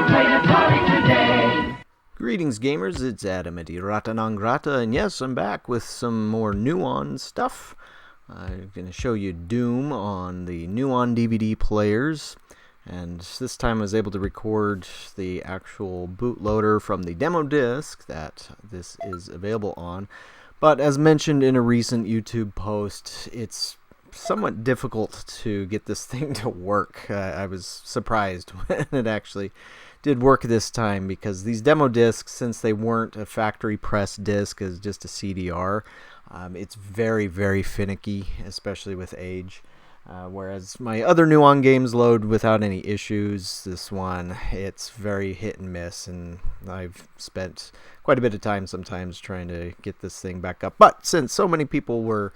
played Atari today. Greetings gamers, it's Adam at Irata Non Grata, and yes, I'm back with some more Nuon stuff. I'm going to show you Doom on the Nuon DVD players, and this time I was able to record the actual bootloader from the demo disc that this is available on. But as mentioned in a recent YouTube post, it's somewhat difficult to get this thing to work. I was surprised when it actually did work this time, because these demo discs, since they weren't a factory press disc as just a CDR, it's very, very finicky, especially with age. Whereas my other Nuon games load without any issues, this one, it's very hit and miss, and I've spent quite a bit of time sometimes trying to get this thing back up. But since so many people were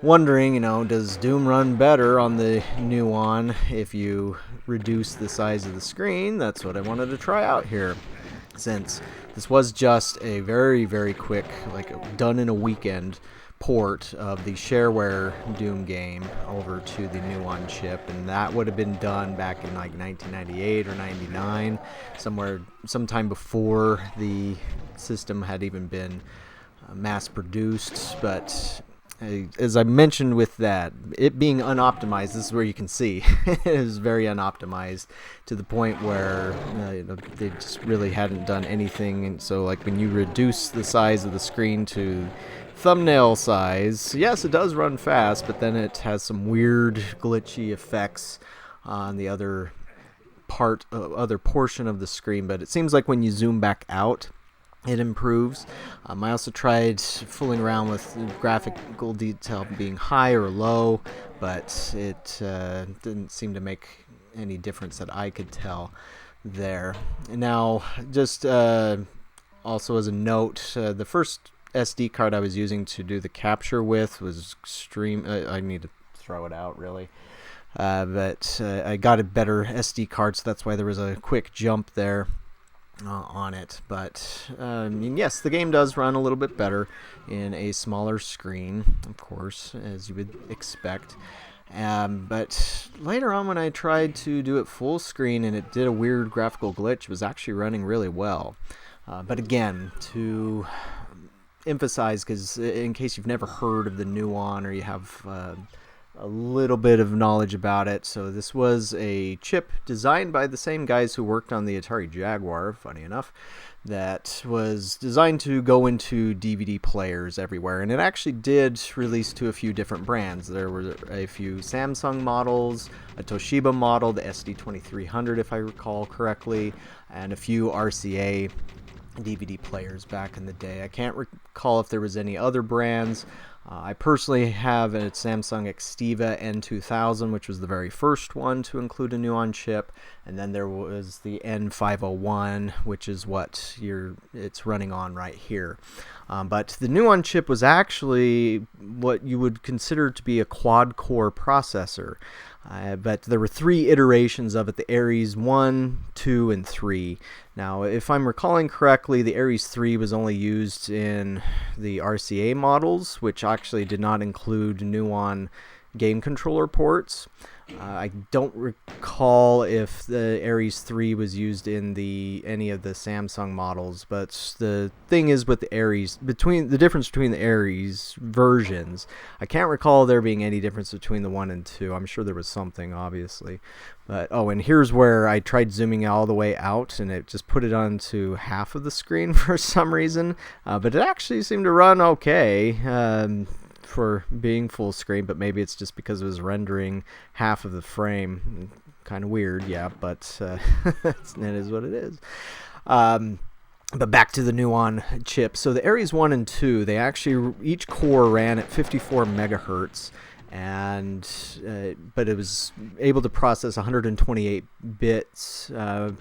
wondering, does Doom run better on the Nuon if you reduce the size of the screen, that's what I wanted to try out here. Since this was just a very, very quick, done in a weekend port of the shareware Doom game over to the Nuon chip, and that would have been done back in 1998 or 99, sometime before the system had even been mass produced. But as I mentioned with that, it being unoptimized, this is where you can see it is very unoptimized to the point where they just really hadn't done anything. And so when you reduce the size of the screen to thumbnail size, yes, it does run fast, but then it has some weird glitchy effects on the other portion of the screen. But it seems like when you zoom back out, it improves. I also tried fooling around with graphical detail being high or low, but it didn't seem to make any difference that I could tell there. Now, just also as a note, the first SD card I was using to do the capture with was extreme. I need to throw it out, really. But I got a better SD card, so that's why there was a quick jump there on it. But yes, the game does run a little bit better in a smaller screen, of course, as you would expect. But later on, when I tried to do it full screen and it did a weird graphical glitch, it was actually running really well. But again, to emphasize, because in case you've never heard of the Nuon or you have a little bit of knowledge about it, so this was a chip designed by the same guys who worked on the Atari Jaguar, funny enough, that was designed to go into DVD players everywhere. And it actually did release to a few different brands. There were a few Samsung models, a Toshiba model, the SD2300 if I recall correctly, and a few RCA DVD players back in the day. I can't recall if there was any other brands. I personally have a Samsung Xtiva N2000, which was the very first one to include a Nuon chip, and then there was the N501, which is what it's running on right here. But the Nuon chip was actually what you would consider to be a quad-core processor. But there were 3 iterations of it, the Aries 1, 2, and 3. Now, if I'm recalling correctly, the Aries 3 was only used in the RCA models, which actually did not include Nuon game controller ports. I don't recall if the Aries 3 was used in any of the Samsung models, but the thing is with the Aries, the difference between the Aries versions, I can't recall there being any difference between the 1 and 2. I'm sure there was something, obviously. But and here's where I tried zooming all the way out, and it just put it onto half of the screen for some reason. But it actually seemed to run okay for being full screen, but maybe it's just because it was rendering half of the frame. Kind of weird, yeah, but it is what it is. But back to the Nuon chip. So the Aries 1 and 2, they actually, each core ran at 54 megahertz, and but it was able to process 128 bits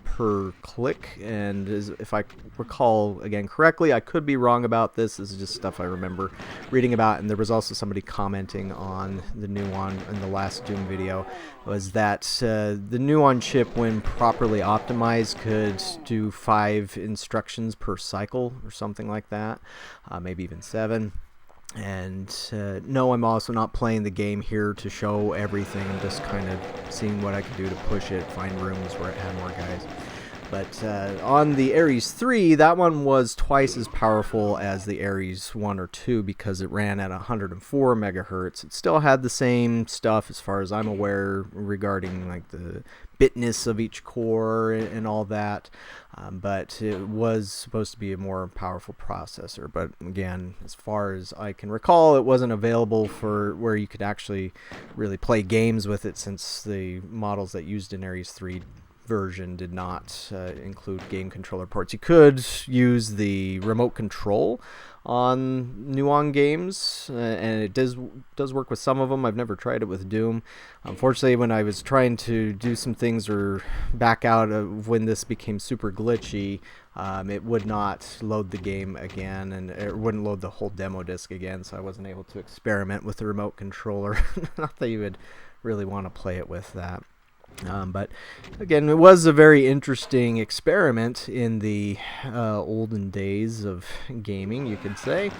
per click. And if I recall again correctly, I could be wrong about this. This is just stuff I remember reading about. And there was also somebody commenting on the Nuon in the last Doom video, was that the Nuon chip, when properly optimized, could do 5 instructions per cycle or something like that, maybe even 7. And no, I'm also not playing the game here to show everything. I'm just kind of seeing what I can do to push it, find rooms where it had more guys. But on the Ares 3, that one was twice as powerful as the Ares 1 or 2 because it ran at 104 megahertz. It still had the same stuff as far as I'm aware regarding like the bitness of each core and all that, but it was supposed to be a more powerful processor. But again, as far as I can recall, it wasn't available for where you could actually really play games with it, since the models that used an Ares 3 version did not include game controller ports. You could use the remote control on Nuon games, and it does work with some of them. I've never tried it with Doom. Unfortunately, when I was trying to do some things or back out of when this became super glitchy, it would not load the game again, and it wouldn't load the whole demo disc again, so I wasn't able to experiment with the remote controller. Not that you would really want to play it with that. But again, it was a very interesting experiment in the olden days of gaming, you could say.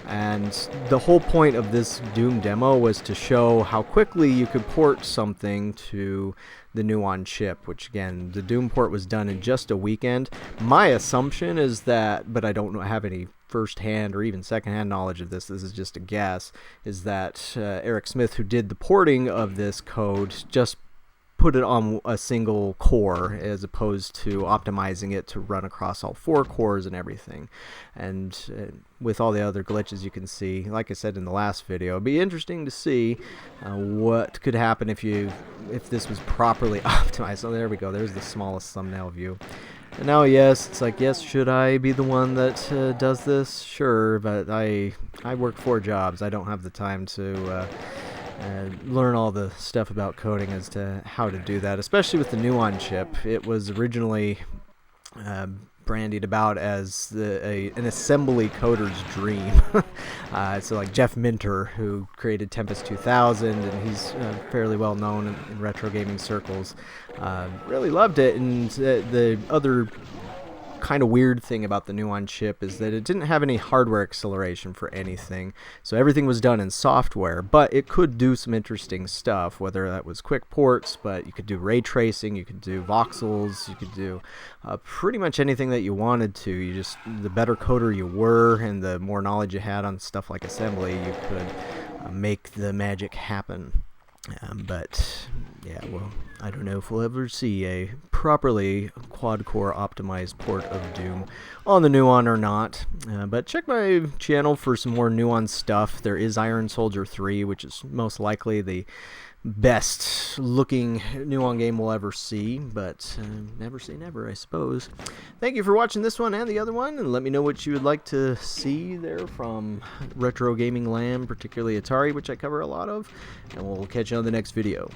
And the whole point of this Doom demo was to show how quickly you could port something to the Nuon chip, which again, the Doom port was done in just a weekend. My assumption is that, but I don't have any first-hand or even second-hand knowledge of this, this is just a guess, is that Eric Smith, who did the porting of this code, just put it on a single core as opposed to optimizing it to run across all 4 cores and everything. And with all the other glitches you can see, like I said in the last video, it'd be interesting to see what could happen if this was properly optimized. So there we go, there's the smallest thumbnail view. And now, yes, it's like, yes, should I be the one that does this? Sure, but I work 4 jobs. I don't have the time to learn all the stuff about coding as to how to do that, especially with the Nuon chip. It was originally brandied about as an assembly coder's dream. So like Jeff Minter, who created Tempest 2000, and he's fairly well known in retro gaming circles, really loved it. And the other kind of weird thing about the Nuon chip is that it didn't have any hardware acceleration for anything, so everything was done in software, but it could do some interesting stuff, whether that was quick ports, but you could do ray tracing, you could do voxels, you could do pretty much anything that you wanted to. You just, the better coder you were and the more knowledge you had on stuff like assembly, you could make the magic happen. But yeah, well, I don't know if we'll ever see a properly quad-core optimized port of Doom on the Nuon or not. But check my channel for some more Nuon stuff. There is Iron Soldier 3, which is most likely the best looking Nuon game we'll ever see, but never say never, I suppose. Thank you for watching this one and the other one, and let me know what you would like to see there from retro gaming land, particularly Atari, which I cover a lot of, and we'll catch you on the next video.